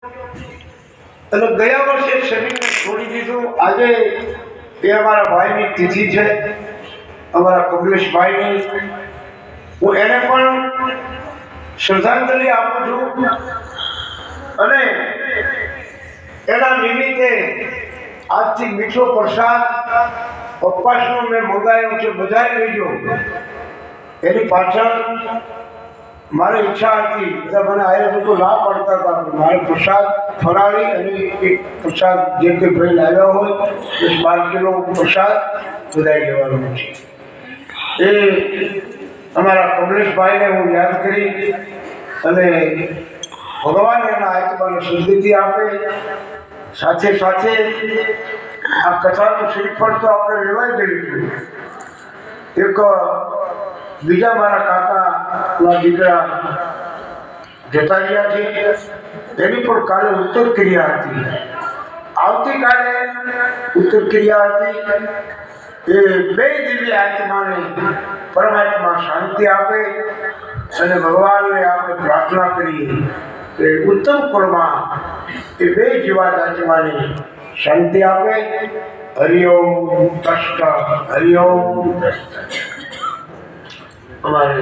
અને ગયા વર્ષે શરીરને છોડી દીધું। આજે એ અમારા ભાઈની તિથિ છે, અમારા કમલેશભાઈની। હું એને પણ શ્રદ્ધાંજલિ આપું છું અને એના નિમિત્તે આજથી મીઠો પ્રસાદ ઉપવાસનો મેં મંગાવ્યો છે, બધાએ લેજો। એની પાછળ મારી ઈચ્છા હતી, બધા મને આવ્યા લોકો ના પડતા હતા, મારે પ્રસાદ ફરાળી અને એક પ્રસાદ જે તે ભાઈ લાવ્યા હોય 10-12 કિલો પ્રસાદ બધાએ લેવાનો છે। એ અમારા કમલેશભાઈને હું યાદ કરી અને ભગવાન એના આત્માને સદગતિ આપે। સાથે સાથે આ કથાનું શ્રીફળ તો આપણે લેવાઈ ગયું હતું। એક બીજા મારા કાકાના દીકરા જતા રહ્યા છે, એની પણ કાલે ઉત્તર ક્રિયા હતી, આવતીકાલે ઉત્તર ક્રિયા હતી। એ બે દિવ્ય આત્માને પરમાત્મા શાંતિ આપે અને ભગવાનને આપણે પ્રાર્થના કરીએ કે ઉત્તમ પરમાં એ બે જીવાત આત્માને શાંતિ આપે। Hariom taste, Hariom taste. અમારે